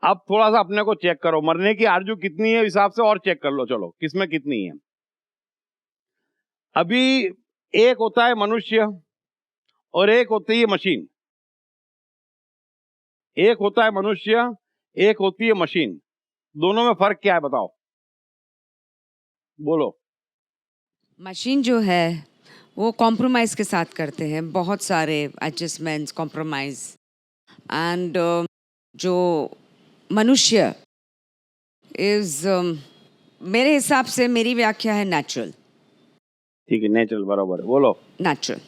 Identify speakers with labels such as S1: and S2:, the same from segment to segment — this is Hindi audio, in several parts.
S1: अब थोड़ा सा अपने को चेक करो, मरने की आरजू कितनी है हिसाब से और चेक कर लो, चलो किसमें कितनी है। अभी एक होता है मनुष्य और एक होती है मशीन। एक होता है मनुष्य, एक होती है मशीन। दोनों में फर्क क्या है बताओ, बोलो।
S2: मशीन जो है वो कॉम्प्रोमाइज के साथ करते हैं, बहुत सारे एडजस्टमेंट्स, कॉम्प्रोमाइज। एंड जो मनुष्य इज, मेरे हिसाब से मेरी व्याख्या है नेचुरल।
S1: ठीक है, नेचुरल बराबर है, बोलो।
S2: नेचुरल।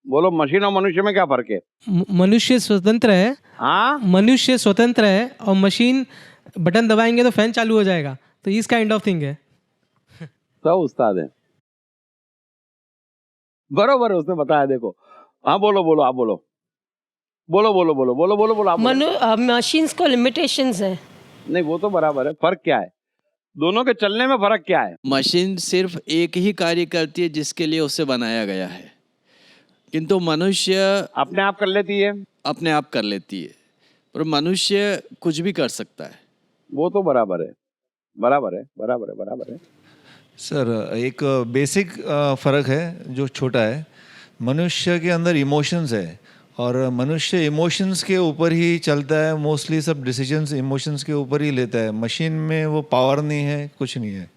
S1: बोलो, मशीन और मनुष्य में क्या फर्क है?
S3: मनुष्य स्वतंत्र है।
S1: हाँ,
S3: मनुष्य स्वतंत्र है और मशीन बटन दबाएंगे तो फैन चालू हो जाएगा, तो इस काइंड ऑफ थिंग है।
S1: सब उस्ताद है, बरोबर है, उसने बताया। देखो, हाँ बोलो बोलो, आप बोलो, बोलो बोलो बोलो बोलो बोलो बोलो, आप बोलो।
S4: मशीन्स को लिमिटेशंस है।
S1: नहीं, वो तो बराबर है, फर्क क्या है दोनों के चलने में, फर्क क्या है?
S5: मशीन सिर्फ एक ही कार्य करती है जिसके लिए उसे बनाया गया है, किंतु मनुष्य
S1: अपने आप कर लेती है।
S5: अपने आप कर लेती है, पर मनुष्य कुछ भी कर सकता है।
S1: वो तो बराबर है, बराबर है, बराबर है, बराबर है।
S6: सर, एक बेसिक फ़र्क है जो छोटा है। मनुष्य के अंदर इमोशंस है और मनुष्य इमोशंस के ऊपर ही चलता है, मोस्टली सब डिसीजंस इमोशंस के ऊपर ही लेता है। मशीन में वो पावर नहीं है, कुछ नहीं है,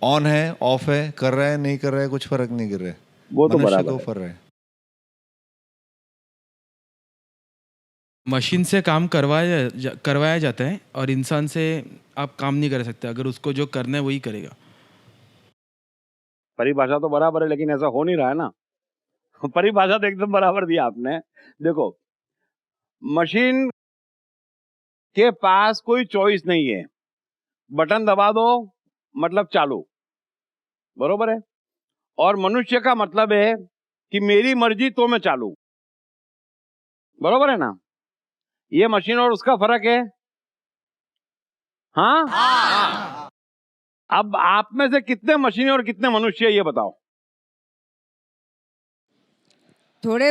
S6: ऑन है ऑफ है, कर रहा है नहीं कर रहा है, कुछ फ़र्क नहीं कर रहा है।
S1: वो तो
S6: मनुष्य
S1: बराबर
S6: को
S1: है।
S6: फर्क है।
S7: मशीन से काम करवाया जाता है और इंसान से आप काम नहीं कर सकते, अगर उसको जो करना है वही करेगा।
S1: परिभाषा तो बराबर है, लेकिन ऐसा हो नहीं रहा है ना। परिभाषा तो एकदम बराबर दिया आपने। देखो, मशीन के पास कोई चॉइस नहीं है, बटन दबा दो मतलब चालू, बरोबर है। और मनुष्य का मतलब है कि मेरी मर्जी तो मैं चालू, बरोबर है ना। ये मशीन और उसका फर्क है। हाँ, अब आप में से कितने मशीन और कितने मनुष्य है, ये बताओ।
S2: थोड़े,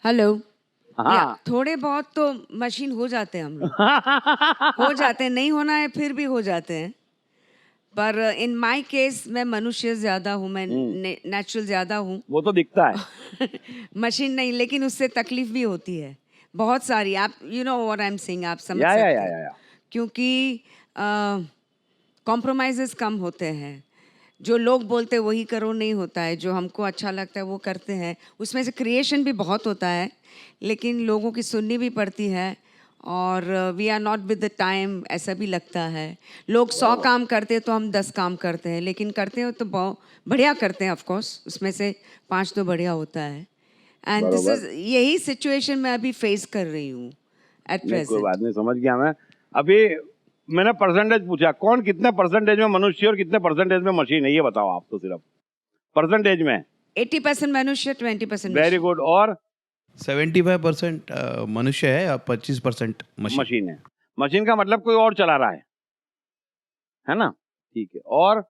S2: हेलो,
S1: हाँ,
S2: थोड़े बहुत तो मशीन हो जाते हैं हम लोग। हो जाते हैं, नहीं होना है फिर भी हो जाते हैं। पर इन माय केस मैं मनुष्य ज्यादा हूँ, मैं नेचुरल ज्यादा हूँ।
S1: वो तो दिखता है।
S2: मशीन नहीं, लेकिन उससे तकलीफ भी होती है बहुत सारी। आप you know what I am saying, आप समझ सकते हैं। क्योंकि कॉम्प्रोमाइजेस कम होते हैं। जो लोग बोलते हैं वही करो नहीं होता है, जो हमको अच्छा लगता है वो करते हैं। उसमें से क्रिएशन भी बहुत होता है, लेकिन लोगों की सुननी भी पड़ती है। और we are not with the time, ऐसा भी लगता है। लोग 100 काम करते हैं तो हम 10 काम करते हैं, लेकिन करते हो तो बहुत बढ़िया करते हैं। ऑफ कोर्स उसमें से 5 तो बढ़िया होता है। एंड दिस इज, यही सिचुएशन मैं अभी फेस कर रही हूँ एट प्रेजेंट।
S1: कोई बात नहीं, समझ गया मैं। अभी मैंने परसेंटेज पूछा, कौन कितने परसेंटेज में मनुष्य और कितने परसेंटेज में मशीन है, ये बताओ आप तो। सिर्फ परसेंटेज में
S2: 80% मनुष्य, 20%
S1: वेरी गुड। और
S7: 75% मनुष्य है और 25%
S1: मशीन है। मशीन का मतलब कोई और चला रहा है ना। ठीक है। और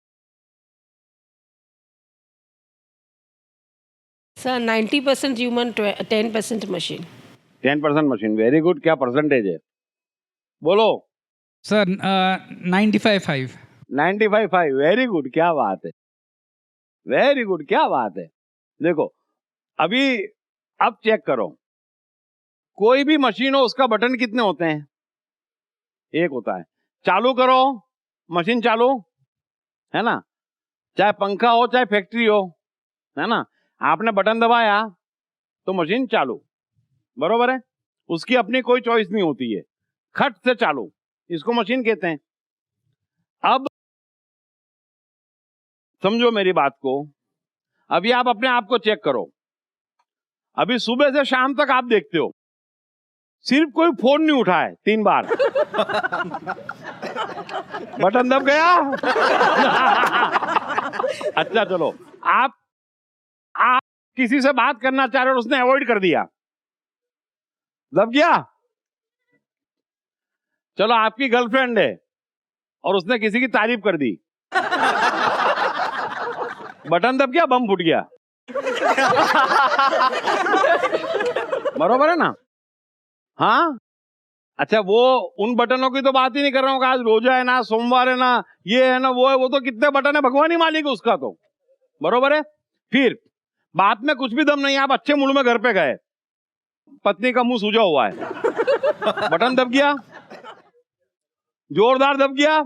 S4: sir 90% human, 10% machine.
S1: 10% machine, very good. क्या परसेंटेज है, बोलो।
S8: सर 95.5।
S1: 95.5, वेरी गुड, क्या बात है, वेरी गुड, क्या बात है। देखो, अभी अब चेक करो, कोई भी मशीन हो उसका बटन कितने होते हैं? एक होता है। चालू करो, मशीन चालू, है ना। चाहे पंखा हो चाहे फैक्ट्री हो, है ना। आपने बटन दबाया तो मशीन चालू, बरोबर है। उसकी अपनी कोई चॉइस नहीं होती है, खट से चालू, इसको मशीन कहते हैं। अब समझो मेरी बात को। अभी आप अपने आप को चेक करो। अभी सुबह से शाम तक आप देखते हो, सिर्फ कोई फोन नहीं उठाए 3 बार। बटन दब गया। अच्छा चलो, आप किसी से बात करना चाह रहे हो और उसने अवॉइड कर दिया, दब गया। चलो, आपकी गर्लफ्रेंड है और उसने किसी की तारीफ कर दी, बटन दब गया, बम फूट गया। बरोबर है ना। हाँ, अच्छा, वो उन बटनों की तो बात ही नहीं कर रहा हूँ कि आज रोजा है ना, सोमवार है ना, ये है ना, वो है, वो तो कितने बटन है भगवान ही मालिक है उसका, तो बरोबर है। फिर बात में कुछ भी दम नहीं, आप अच्छे मूड में घर पे गए, पत्नी का मुंह सूजा हुआ है, बटन दब गया, जोरदार दब गया।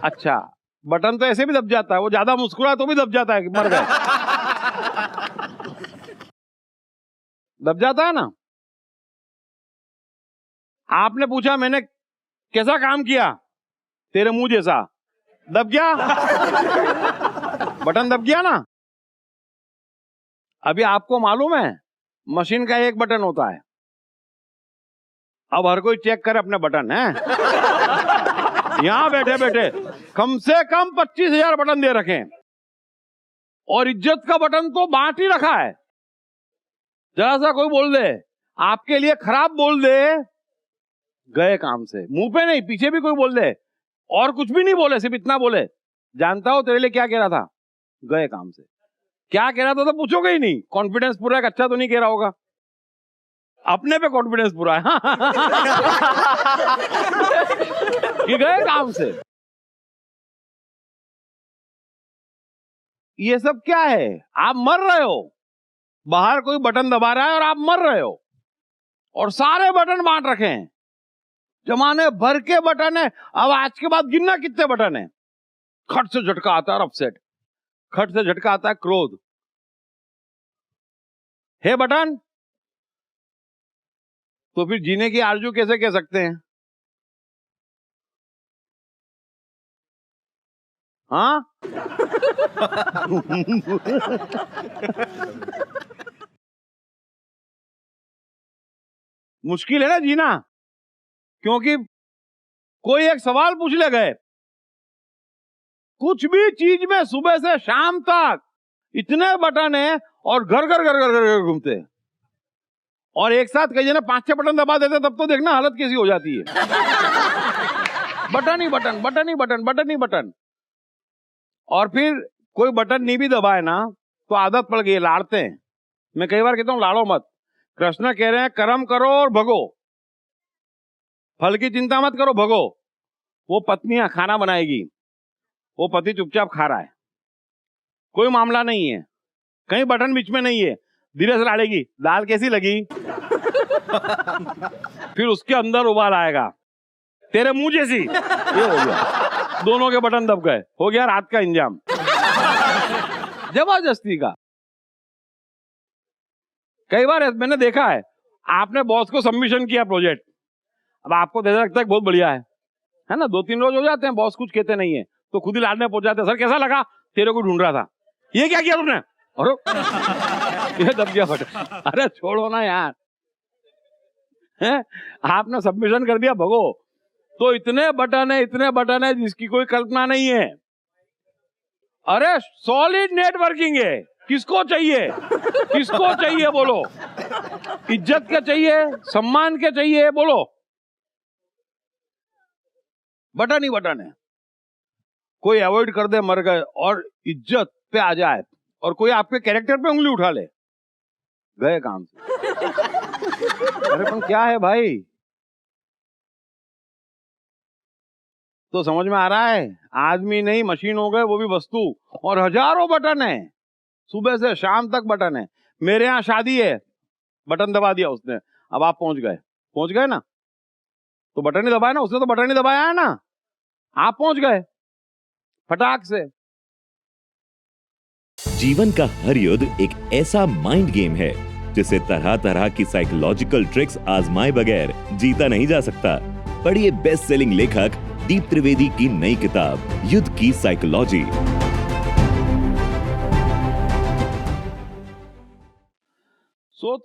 S1: अच्छा, बटन तो ऐसे भी दब जाता है, वो ज्यादा मुस्कुरा तो भी दब जाता है, मर गए, दब जाता है ना। आपने पूछा मैंने कैसा काम किया, तेरे मुंह जैसा, दब गया, बटन दब गया ना। अभी आपको मालूम है मशीन का एक बटन होता है, अब हर कोई चेक करे अपने बटन है। यहां बैठे बैठे कम से कम 25,000 बटन दे रखे हैं, और इज्जत का बटन तो बांट ही रखा है। जरा सा कोई बोल दे आपके लिए खराब बोल दे, गए काम से। मुंह पे नहीं, पीछे भी कोई बोल दे और कुछ भी नहीं बोले, सिर्फ इतना बोले, जानता हो तेरे लिए क्या कह रहा था, गए काम से। क्या कह रहा था तो पूछोगे ही नहीं, कॉन्फिडेंस पूरा है, अच्छा तो नहीं कह रहा होगा, अपने पे कॉन्फिडेंस पूरा है। कि गए काम से। ये सब क्या है, आप मर रहे हो, बाहर कोई बटन दबा रहा है और आप मर रहे हो, और सारे बटन बांट रखे हैं, जमाने भर के बटन है। अब आज के बाद गिनना कितने बटन है। खट से झटका आता है अपसेट, खट से झटका आता है क्रोध, है बटन, तो फिर जीने की आरजू कैसे कह सकते हैं? हाँ। मुश्किल है ना जीना, क्योंकि कोई एक सवाल पूछ ले गए, कुछ भी चीज में सुबह से शाम तक इतने बटन है और घर घर घर घर घर घूमते हैं, और एक साथ कई जने 5-6 बटन दबा देते, तब तो देखना हालत कैसी हो जाती है। बटन ही बटन, बटन ही बटन, बटन ही बटन। और फिर कोई बटन नहीं भी दबाए ना तो आदत पड़ गई, लाड़ते हैं। मैं कई बार कहता हूं लाड़ो मत, कृष्ण कह रहे हैं कर्म करो और भगो, फल की चिंता मत करो, भगो। वो पत्नियां खाना बनाएगी, वो पति चुपचाप खा रहा है, कोई मामला नहीं है, कहीं बटन बीच में नहीं है, धीरे से लाड़ेगी, दाल कैसी लगी। फिर उसके अंदर उबाल आएगा, तेरे मुंह जैसी, ये हो गया, दोनों के बटन दब गए, हो गया रात का इंजाम। जबरदस्ती का। कई बार मैंने देखा है, आपने बॉस को सबमिशन किया प्रोजेक्ट, अब आपको देखा लगता है बहुत बढ़िया है ना, 2-3 रोज हो जाते हैं, बॉस कुछ कहते नहीं है, तो खुद ही लाडने पहुंच जाते हैं, सर कैसा लगा, तेरे को ढूंढ रहा था, ये क्या किया तुमने, और ये दब गया बटन। अरे छोड़ो ना यार, है आपने सबमिशन कर दिया, भगो। तो इतने बटन है जिसकी कोई कल्पना नहीं है। अरे सॉलिड नेटवर्किंग है, किसको चाहिए, किसको चाहिए बोलो, इज्जत के चाहिए, सम्मान के चाहिए, बोलो, बटन ही बटन है। कोई अवॉइड कर दे, मर गए, और इज्जत पे आ जाए, और कोई आपके कैरेक्टर पे उंगली उठा ले, गए काम से। अरे पण क्या है भाई, तो समझ में आ रहा है, आदमी नहीं मशीन हो गए, वो भी वस्तु, और हजारों बटन है, सुबह से शाम तक बटन है। मेरे यहाँ शादी है, बटन दबा दिया उसने, अब आप पहुंच गए ना, तो बटन ही दबाया ना, उसने तो बटन ही दबाया है ना, आप पहुंच गए फटाक से।
S9: जीवन का हर युद्ध एक ऐसा माइंड गेम है जिसे तरह तरह की साइकोलॉजिकल ट्रिक्स आजमाए बगैर जीता नहीं जा सकता। पढ़िए बेस्ट सेलिंग लेखक दीप त्रिवेदी की नई किताब युद्ध की साइकोलॉजी।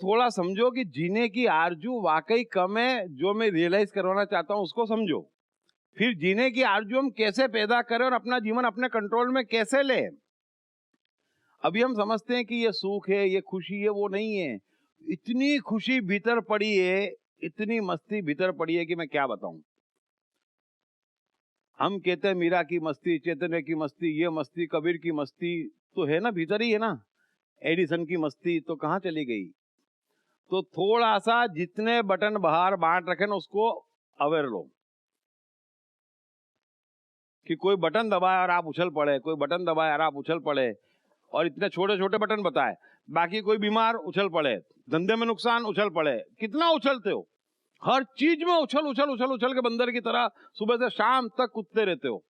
S1: थोड़ा समझो कि जीने की आरजू वाकई कम है, जो मैं रियलाइज करवाना चाहता हूं उसको समझो। फिर जीने की आरजू हम कैसे पैदा करें और अपना जीवन अपने कंट्रोल में कैसे ले। अभी हम समझते हैं कि ये सुख है, ये खुशी है, वो नहीं है। इतनी खुशी भीतर पड़ी है, इतनी मस्ती भीतर पड़ी है कि मैं क्या बताऊं। हम कहते हैं मीरा की मस्ती, चैतन्य की मस्ती, ये मस्ती, कबीर की मस्ती तो है ना, भीतर ही है ना। एडिसन की मस्ती तो कहां चली गई। तो थोड़ा सा जितने बटन बाहर बांट रखे ना उसको अवेयर लो कि कोई बटन दबाए और आप उछल पड़े, कोई बटन दबाए और आप उछल पड़े, और इतने छोटे छोटे बटन बताए, बाकी कोई बीमार उछल पड़े, धंधे में नुकसान उछल पड़े। कितना उछलते हो, हर चीज में उछल उछल उछल उछल के बंदर की तरह सुबह से शाम तक कूदते रहते हो।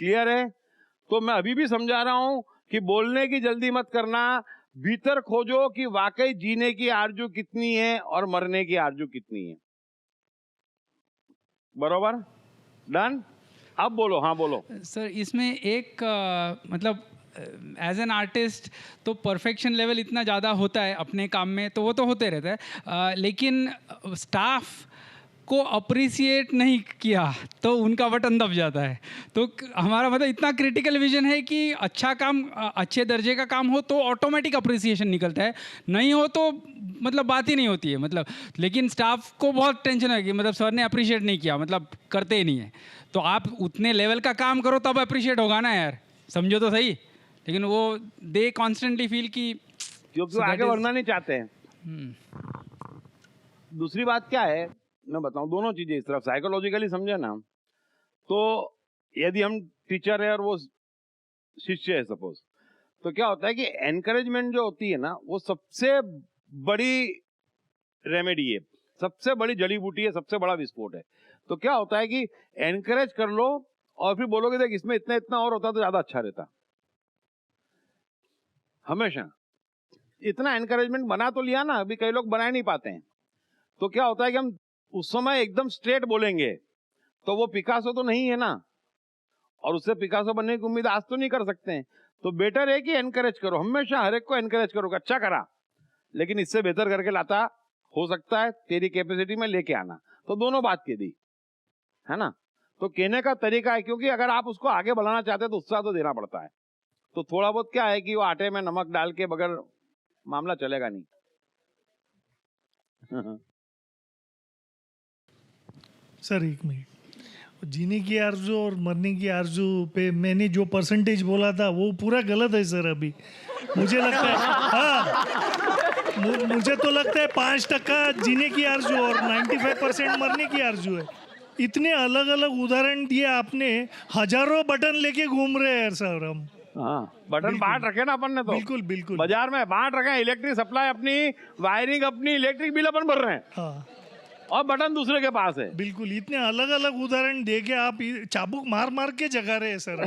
S1: क्लियर है? तो मैं अभी भी समझा रहा हूं कि बोलने की जल्दी मत करना, भीतर खोजो कि वाकई जीने की आरजू कितनी है और मरने की आरजू कितनी है। बरोबर? डन? अब बोलो। हाँ बोलो।
S8: सर इसमें एक मतलब एज एन आर्टिस्ट तो परफेक्शन लेवल इतना ज़्यादा होता है अपने काम में, तो वो तो होते रहता है, लेकिन स्टाफ को अप्रिसिएट नहीं किया तो उनका बटन दब जाता है। तो हमारा मतलब इतना क्रिटिकल विजन है कि अच्छा काम, अच्छे दर्जे का काम हो तो ऑटोमेटिक अप्रिसिएशन निकलता है, नहीं हो तो मतलब बात ही नहीं होती है। मतलब लेकिन स्टाफ को बहुत टेंशन है कि मतलब सर ने अप्रिशिएट नहीं किया, मतलब करते ही नहीं है। तो आप उतने लेवल का काम करो तब अप्रिशिएट होगा ना यार, समझो तो सही। लेकिन वो दे कॉन्स्टेंटली फील कि
S1: क्योंकि आगे बढ़ना नहीं चाहते हैं। दूसरी बात क्या है मैं बताऊं, दोनों चीजें इस तरफ साइकोलॉजिकली समझे ना, तो यदि हम टीचर है और वो शिष्य है सपोज, तो क्या होता है कि एनकरेजमेंट जो होती है ना वो सबसे बड़ी रेमेडी है, सबसे बड़ी जड़ी बूटी है, सबसे बड़ा विस्फोट है। तो क्या होता है कि एनकरेज कर लो और फिर बोलोगे देख इसमें इतना इतना और होता तो ज्यादा अच्छा रहता। हमेशा इतना एनकरेजमेंट बना तो लिया ना, अभी कई लोग बना नहीं पाते हैं। तो क्या होता है कि हम उस समय एकदम स्ट्रेट बोलेंगे तो वो पिकासो तो नहीं है ना, और उससे पिकासो बनने की उम्मीद आज तो नहीं कर सकते हैं। तो बेटर है कि एनकरेज करो, हमेशा हर एक को एनकरेज करो, अच्छा करा लेकिन इससे बेहतर करके लाता हो सकता है, तेरी कैपेसिटी में लेके आना। तो दोनों बात कह दी है ना। तो कहने का तरीका है, क्योंकि अगर आप उसको आगे बढ़ाना चाहते हैं तो उत्साह तो देना पड़ता है। तो थोड़ा बहुत क्या है कि वो आटे में नमक डाल के बगैर मामला चलेगा नहीं।
S10: सर एक मिनट, जीने की आरजू और मरने की आरजू पे मैंने जो परसेंटेज बोला था वो पूरा गलत है सर। अभी मुझे लगता है हाँ, मुझे तो लगता है 5% जीने की आरजू और 95% मरने की आरजू है। इतने अलग अलग उदाहरण दिए आपने, हजारों बटन लेके घूम रहे हैं सर हम।
S1: हाँ, बटन बांट रखे ना अपन ने, तो
S10: बिल्कुल बिल्कुल
S1: बाजार में बांट रखे हैं, इलेक्ट्रिक सप्लाई अपनी, वायरिंग अपनी, इलेक्ट्रिक बिल अपन भर रहे हैं,
S10: हाँ
S1: और बटन दूसरे के पास है।
S10: बिल्कुल, इतने अलग अलग उदाहरण दे के आप चाबुक मार मार के जगा रहे हैं सर।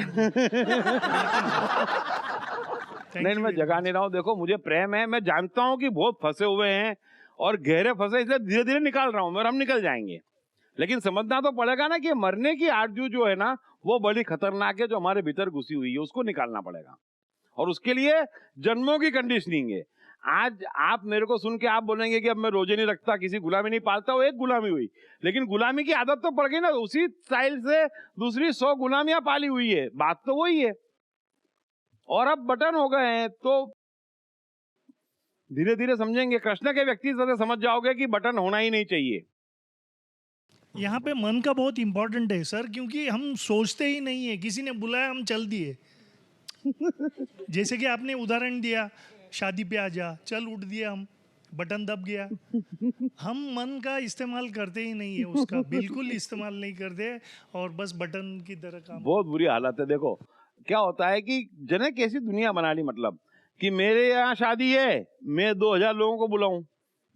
S1: नहीं मैं जगा नहीं रहा हूँ, देखो मुझे प्रेम है, मैं जानता हूँ कि बहुत फंसे हुए हैं और गहरे फंसे, इसलिए धीरे धीरे निकाल रहा हूँ मैं, और हम निकल जाएंगे। लेकिन समझना तो पड़ेगा ना कि मरने की आरजू जो है ना वो बड़ी खतरनाक है, जो हमारे भीतर घुसी हुई है, उसको निकालना पड़ेगा। और उसके लिए जन्मों की कंडीशनिंग है। आज आप मेरे को सुन के आप बोलेंगे कि अब मैं रोजे नहीं रखता, किसी गुलामी नहीं पालता, वो एक गुलामी हुई, लेकिन गुलामी की आदत तो पड़ गई ना, उसी स्टाइल से दूसरी 100 गुलामियां पाली हुई है, बात तो वही है। और अब बटन हो गए हैं तो धीरे धीरे समझेंगे, कृष्ण के व्यक्तित्व से समझ जाओगे कि बटन होना ही नहीं चाहिए।
S10: यहाँ पे मन का बहुत इंपॉर्टेंट है सर, क्योंकि हम सोचते ही नहीं है, किसी ने बुलाया हम चल दिए। जैसे कि आपने उदाहरण दिया, शादी पे आ जा, चल उठ दिया हम, बटन दब गया। हम मन का इस्तेमाल करते ही नहीं है, उसका बिल्कुल इस्तेमाल नहीं करते, और बस बटन की तरह काम।
S1: बहुत बुरी हालत है। देखो क्या होता है कि जने कैसी दुनिया बना ली, मतलब कि मेरे यहाँ शादी है, मैं 2000 लोगों को बुलाऊं,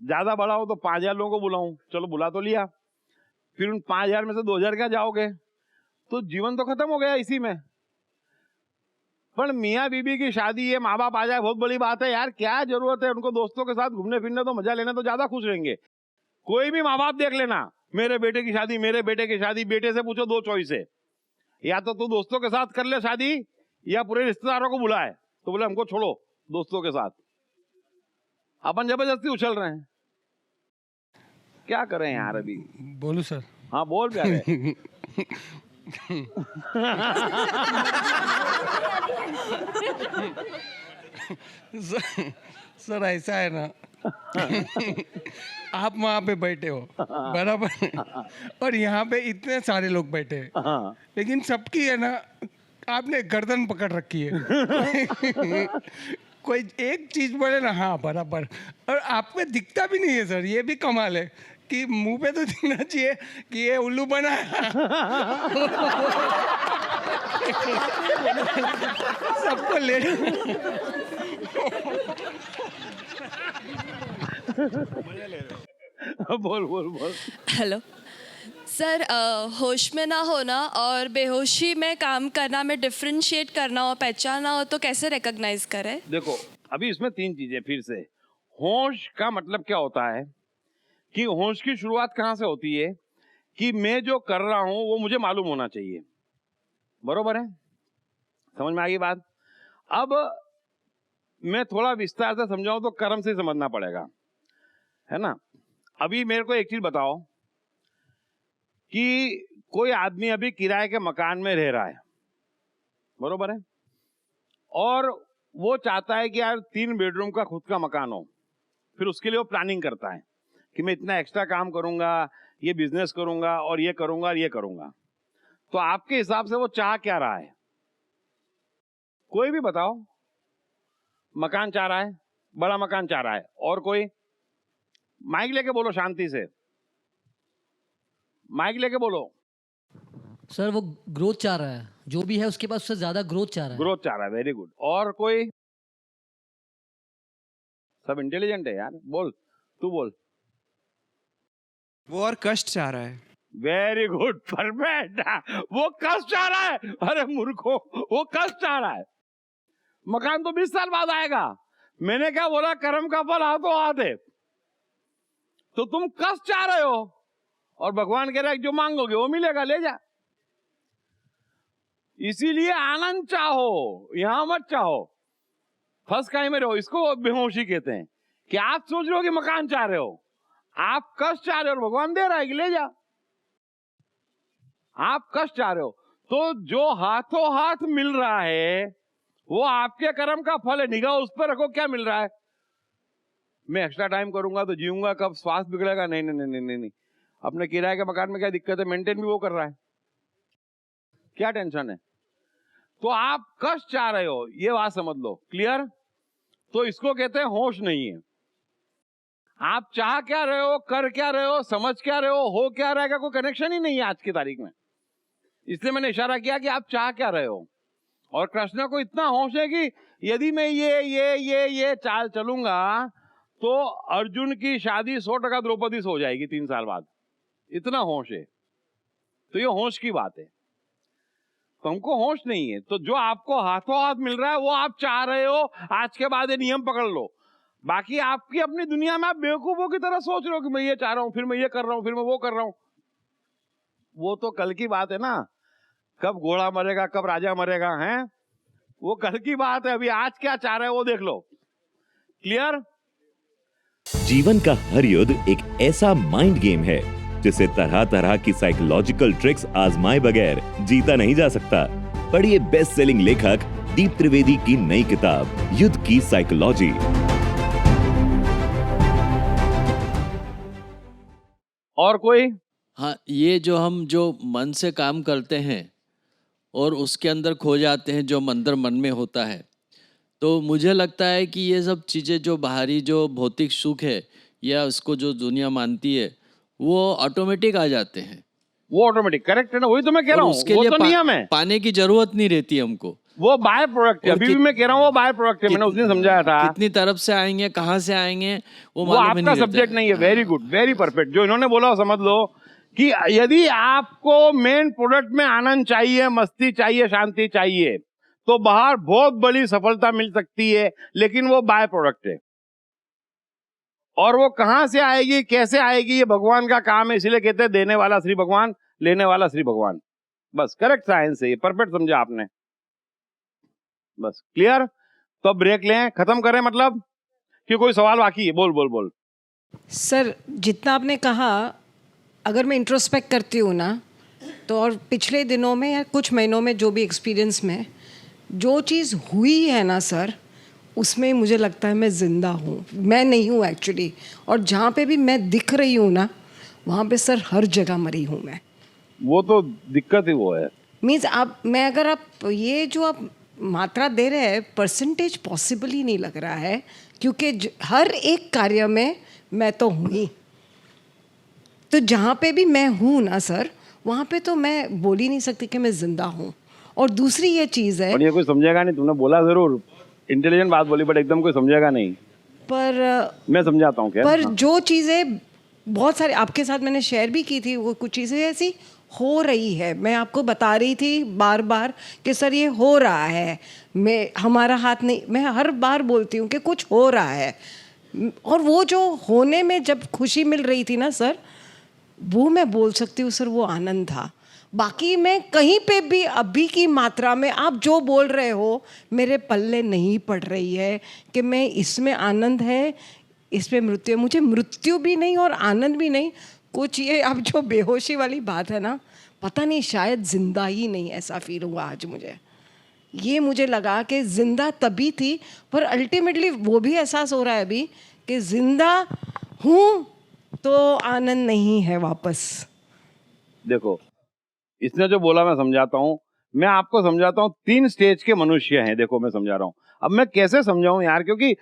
S1: ज्यादा बड़ा हो तो 5000 लोगों को बुलाऊं, चलो बुला तो लिया, फिर उन 5000 में से 2000 क्या जाओगे, तो जीवन तो खत्म हो गया इसी में। पर मियाँ बीबी की शादी है, माँ बाप आ जाए, बहुत बड़ी बात है यार, क्या जरूरत है उनको दोस्तों के साथ घूमने फिरने, तो मजा लेने तो ज्यादा खुश रहेंगे। कोई भी माँ बाप देख लेना, मेरे बेटे की शादी, मेरे बेटे की शादी, बेटे से पूछो 2 चॉइस है, या तो तू दोस्तों के साथ कर ले शादी या पूरे रिश्तेदारों को बुलाए, तो बोले हमको छोड़ो दोस्तों के साथ, अपन जबरदस्ती उछल रहे हैं। क्या करें यार अभी।
S8: बोलू सर?
S1: हाँ बोल प्यारे।
S11: सर ऐसा है ना, आप वहाँ पे बैठे हो बराबर, और यहाँ पे इतने सारे लोग बैठे हैं, लेकिन सबकी है ना आपने गर्दन पकड़ रखी है। कोई एक चीज बोले ना, हाँ बराबर, और आप में दिखता भी नहीं है सर, ये भी कमाल है कि मुंह पे तो दिखना चाहिए कि ये उल्लू बना है। सबको ले
S1: बोल बोल बोल।
S12: हेलो सर, होश में ना होना और बेहोशी में काम करना में डिफरेंशिएट करना हो, पहचानना हो तो कैसे रिकॉग्नाइज करें?
S1: देखो अभी इसमें तीन चीजें फिर से। होश का मतलब क्या होता है कि होश की शुरुआत कहाँ से होती है कि मैं जो कर रहा हूं वो मुझे मालूम होना चाहिए। बरोबर है, समझ में आ गई बात। अब मैं थोड़ा विस्तार से समझाऊं तो कर्म से समझना पड़ेगा, है ना। अभी मेरे को एक चीज बताओ कि कोई आदमी अभी किराए के मकान में रह रहा है, बरोबर है, और वो चाहता है कि यार 3 बेडरूम का खुद का मकान हो। फिर उसके लिए वो प्लानिंग करता है कि मैं इतना एक्स्ट्रा काम करूंगा, ये बिजनेस करूंगा और ये करूंगा और ये करूंगा। तो आपके हिसाब से वो चाह क्या रहा है? कोई भी बताओ। मकान चाह रहा है, बड़ा मकान चाह रहा है। और कोई? माइक लेके बोलो, शांति से माइक लेके बोलो।
S13: सर वो ग्रोथ चाह रहा है, जो भी है उसके पास उससे ज्यादा ग्रोथ चाह रहा है।
S1: ग्रोथ चाह रहा है, वेरी गुड। और कोई? सब इंटेलिजेंट है यार, बोल, तू बोल।
S14: वो और कष्ट चाह रहा है।
S1: Very good, perfect. वो कष्ट चाह रहा है। अरे मूर्खो, वो कष्ट चाह रहा है। मकान तो 20 साल बाद आएगा। मैंने क्या बोला, कर्म का फल हाथों हाथ है। तो तुम कष्ट चाह रहे हो और भगवान कह रहा है जो मांगोगे वो मिलेगा, ले जा। इसीलिए आनंद चाहो, यहां मत चाहो। फंस काहे में रहो। इसको बेहोशी कहते हैं कि आप सोच रहे हो कि मकान चाह रहे हो, आप कष्ट चाह रहे हो और भगवान दे रहा है कि ले जा। आप कष्ट चाह रहे हो तो जो हाथों हाथ मिल रहा है वो आपके कर्म का फल है। निगाह उस पर रखो, क्या मिल रहा है। मैं एक्स्ट्रा टाइम करूंगा तो जीऊंगा कब, स्वास्थ्य बिगड़ेगा। नहीं नहीं नहीं नहीं नहीं। अपने किराए के मकान में क्या दिक्कत है, मेंटेन भी वो कर रहा है, क्या टेंशन है। तो आप कष्ट चाह रहे हो, ये बात समझ लो। क्लियर? तो इसको कहते हैं होश नहीं है। आप चाह क्या रहे हो, कर क्या रहे हो, समझ क्या रहे हो क्या रहा है का कोई कनेक्शन ही नहीं है आज की तारीख में। इसलिए मैंने इशारा किया कि आप चाह क्या रहे हो। और कृष्ण को इतना होश है कि यदि मैं ये चाल चलूंगा तो अर्जुन की शादी 100% द्रौपदी से हो जाएगी 3 साल बाद। इतना होश है। तो ये होश की बात है। तो हमको होश नहीं है। तो जो आपको हाथों हाथ मिल रहा है वो आप चाह रहे हो। आज के बाद ये नियम पकड़ लो। बाकी आपकी अपनी दुनिया में आप बेवकूफों की तरह सोच रहे हो कि मैं ये चाह रहा हूं, फिर मैं ये कर रहा हूं, फिर मैं वो कर रहा हूं। वो तो कल की बात है ना, कब घोड़ा मरेगा, कब राजा मरेगा, हैं? वो कल की बात है। अभी आज क्या चाह रहे हो वो देख लो। क्लियर?
S9: जीवन का हर युद्ध एक ऐसा माइंड गेम है जिसे तरह तरह की साइकोलॉजिकल ट्रिक्स आजमाए बगैर जीता नहीं जा सकता। पढ़िए बेस्ट सेलिंग लेखक दीप त्रिवेदी की नई किताब युद्ध की साइकोलॉजी।
S1: और कोई?
S5: हाँ, ये जो हम जो मन से काम करते हैं और उसके अंदर खो जाते हैं, जो अंदर मन में होता है, तो मुझे लगता है कि ये सब चीज़ें जो बाहरी जो भौतिक सुख है या उसको जो दुनिया मानती है वो ऑटोमेटिक आ जाते हैं।
S1: वो ऑटोमेटिक करेक्ट है ना, वही तो मैं कह रहा हूँ।
S5: उसके
S1: वो
S5: लिए
S1: तो नियम है।
S5: पाने की जरूरत नहीं रहती हमको।
S1: वो बाय प्रोडक्ट है। अभी भी मैं कह रहा हूँ वो बाय प्रोडक्ट है। मैंने उस दिन समझाया था।
S5: कितनी तरफ से आएंगे, कहाँ से आएंगे, वो
S1: वो
S5: मालूम ही
S1: आपका
S5: नहीं रहता
S1: सब्जेक्ट
S5: है।
S1: नहीं है। Very good, very perfect. जो इन्होंने बोला समझ लो कि यदि आपको मेन प्रोडक्ट में आनंद चाहिए, मस्ती चाहिए, शांति चाहिए, तो बाहर बहुत बड़ी सफलता मिल सकती है, लेकिन वो बाय प्रोडक्ट है। और वो कहां से आएगी, कैसे आएगी, ये भगवान का काम है। इसलिए कहते हैं देने वाला श्री भगवान, लेने वाला श्री भगवान। बस करेक्ट साइंस है ये, परफेक्ट समझा आपने। बस क्लियर? तो अब ब्रेक लें, खत्म करें, मतलब कि कोई सवाल बाकी है? बोल बोल बोल।
S4: सर, जितना आपने कहा, अगर मैं इंट्रोस्पेक्ट करती हूँ ना, तो और पिछले दिनों में या कुछ महीनों में जो भी एक्सपीरियंस में जो चीज़ हुई है ना सर, उसमें मुझे लगता है मैं ज़िंदा हूँ। मैं नहीं हूँ एक्चुअली। और जहाँ पे भी मैं दिख रही हूँ ना, वहाँ पे सर हर जगह मरी हूँ मैं।
S1: वो तो दिक्कत ही वो है।
S4: मीन्स आप, मैं अगर आप ये जो आप मात्रा दे रहे हैं, परसेंटेज पॉसिबल ही नहीं लग रहा है, क्योंकि हर एक कार्य में मैं तो हूँ ही। तो जहाँ पे भी मैं हूँ ना सर, वहाँ पे तो मैं बोल ही नहीं सकती कि मैं जिंदा हूँ। और दूसरी ये चीज़ है,
S1: और ये कोई समझेगा नहीं, तुमने बोला जरूर इंटेलिजेंट बात बोली, बट एकदम कोई समझेगा नहीं।
S4: पर
S1: मैं समझाता हूँ क्या।
S4: पर जो चीज़ें बहुत सारे आपके साथ मैंने शेयर भी की थी, वो कुछ चीज़ें ऐसी हो रही है, मैं आपको बता रही थी बार बार कि सर ये हो रहा है, मैं हमारा हाथ नहीं, मैं हर बार बोलती हूँ कि कुछ हो रहा है। और वो जो होने में जब खुशी मिल रही थी ना सर, वो मैं बोल सकती हूँ सर, वो आनंद था। बाकी मैं कहीं पे भी अभी की मात्रा में आप जो बोल रहे हो मेरे पल्ले नहीं पड़ रही है कि मैं इसमें आनंद है, इसमें मृत्यु है। मुझे मृत्यु भी नहीं और आनंद भी नहीं, कुछ ये अब जो बेहोशी वाली बात है ना, पता नहीं, शायद जिंदा ही नहीं, ऐसा फील हुआ आज मुझे। ये मुझे लगा कि जिंदा तभी थी, पर अल्टीमेटली वो भी एहसास हो रहा है अभी कि जिंदा हूँ तो आनंद नहीं है वापस।
S1: देखो, इसने जो बोला मैं समझाता हूँ, मैं आपको समझाता हूँ। 3 स्टेज के मनुष्य हैं, देखो मैं समझा रहा हूँ। अब मैं कैसे समझाऊं यार, क्योंकि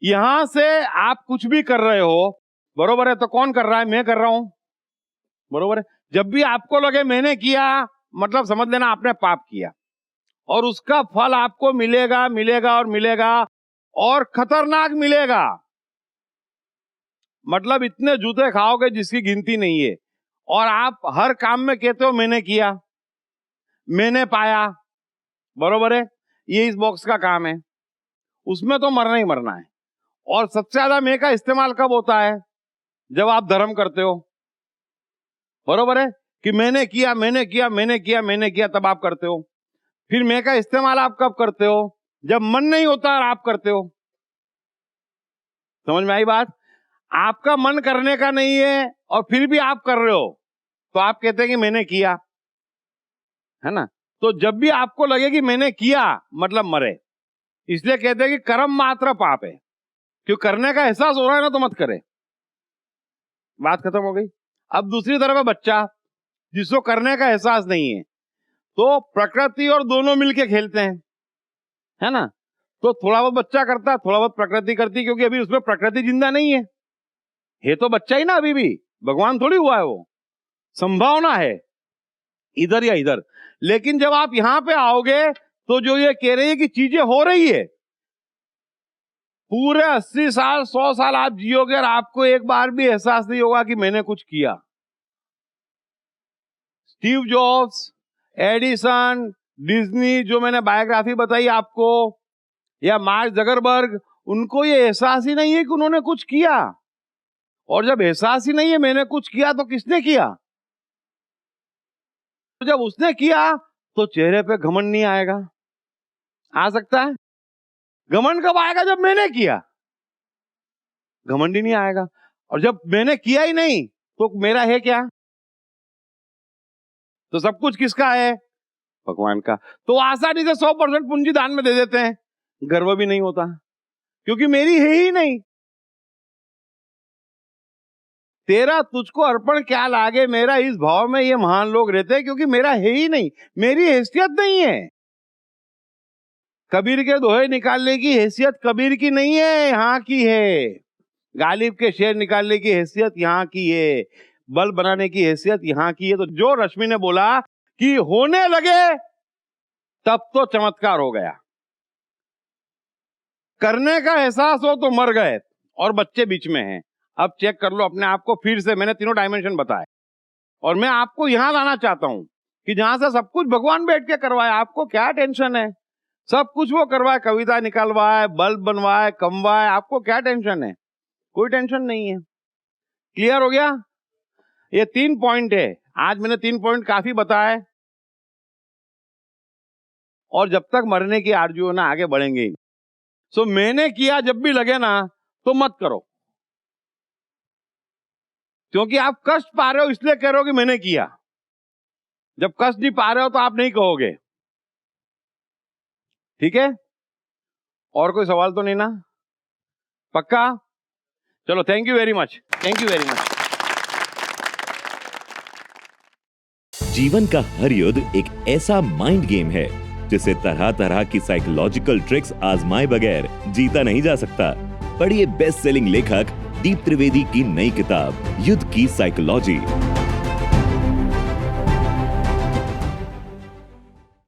S1: यहां से आप कुछ भी कर रहे हो, बरोबर है, तो कौन कर रहा है? मैं कर रहा हूं, बरोबर है। जब भी आपको लगे मैंने किया, मतलब समझ लेना आपने पाप किया, और उसका फल आपको मिलेगा, मिलेगा और मिलेगा, और खतरनाक मिलेगा। मतलब इतने जूते खाओगे जिसकी गिनती नहीं है। और आप हर काम में कहते हो मैंने किया, मैंने पाया, बरोबर है, ये इस बॉक्स का काम है, उसमें तो मरना ही मरना है। और सबसे ज्यादा मैं का इस्तेमाल कब होता है? जब आप धर्म करते हो, बरोबर है, कि मैंने किया, मैंने किया, मैंने किया, मैंने किया, तब आप करते हो। फिर मैं का इस्तेमाल आप कब करते हो? जब मन नहीं होता और आप करते हो। समझ में आई बात? आपका मन करने का नहीं है और फिर भी आप कर रहे हो, तो आप कहते हैं कि मैंने किया, है ना। तो जब भी आपको लगे कि मैंने किया, मतलब मरे। इसलिए कहते हैं कि कर्म मात्र पाप है, क्यों करने का एहसास हो रहा है ना, तो मत करे। बात खत्म हो गई। अब दूसरी तरफ है बच्चा, जिसको करने का एहसास नहीं है, तो प्रकृति और दोनों मिलके खेलते हैं, है ना। तो थोड़ा बहुत बच्चा करता है, थोड़ा बहुत प्रकृति करती, क्योंकि अभी उसमें प्रकृति जिंदा नहीं है तो बच्चा ही ना, अभी भी भगवान थोड़ी हुआ है, वो संभावना है इधर या इधर। लेकिन जब आप यहां पे आओगे, तो जो ये कह रही है कि चीजें हो रही है, पूरे 80 साल 100 साल आप जियोगे और आपको एक बार भी एहसास नहीं होगा कि मैंने कुछ किया। स्टीव जॉब्स, एडिसन, डिज्नी, जो मैंने बायोग्राफी बताई आपको, या मार्क जकरबर्ग, उनको ये एहसास ही नहीं है कि उन्होंने कुछ किया। और जब एहसास ही नहीं है मैंने कुछ किया, तो किसने किया? तो जब उसने किया, तो चेहरे पे घमंड नहीं आएगा? आ सकता है? घमंड कब आएगा? जब मैंने किया, घमंड ही नहीं आएगा। और जब मैंने किया ही नहीं, तो मेरा है क्या? तो सब कुछ किसका है? भगवान का। तो आसानी से 100% पूंजी दान में दे देते हैं, गर्व भी नहीं होता, क्योंकि मेरी है ही नहीं। तेरा तुझको अर्पण क्या लागे, मेरा इस भाव में ये महान लोग रहते हैं, क्योंकि मेरा है ही नहीं, मेरी हैसियत नहीं है। कबीर के दोहे निकालने की हैसियत कबीर की नहीं है, यहाँ की है। गालिब के शेर निकालने की हैसियत यहाँ की है। बल बनाने की हैसियत यहाँ की है। तो जो रश्मि ने बोला कि होने लगे, तब तो चमत्कार हो गया। करने का एहसास हो तो मर गए, और बच्चे बीच में हैं। अब चेक कर लो अपने आप को फिर से, मैंने तीनों डायमेंशन बताए, और मैं आपको यहां लाना चाहता हूं कि जहां से सब कुछ भगवान बैठ के करवाए। आपको क्या टेंशन है? सब कुछ वो करवाए, कविता निकालवाए, बल्ब बनवाए, कमवाए, आपको क्या टेंशन है? कोई टेंशन नहीं है। क्लियर हो गया? ये 3 पॉइंट है। आज मैंने 3 पॉइंट काफी बताए, और जब तक मरने की आरज़ू है ना, आगे बढ़ेंगे ही। सो मैंने किया जब भी लगे ना, तो मत करो, क्योंकि आप कष्ट पा रहे हो इसलिए कह रहे हो कि मैंने किया। जब कष्ट नहीं पा रहे हो तो आप नहीं कहोगे। ठीक है? और कोई सवाल तो नहीं ना? पक्का? चलो, thank you very much, thank you very much.
S9: जीवन का हर युद्ध एक ऐसा माइंड गेम है जिसे तरह तरह की साइकोलॉजिकल ट्रिक्स आजमाए बगैर जीता नहीं जा सकता। पढ़िए बेस्ट सेलिंग लेखक दीप त्रिवेदी की नई किताब युद्ध की साइकोलॉजी।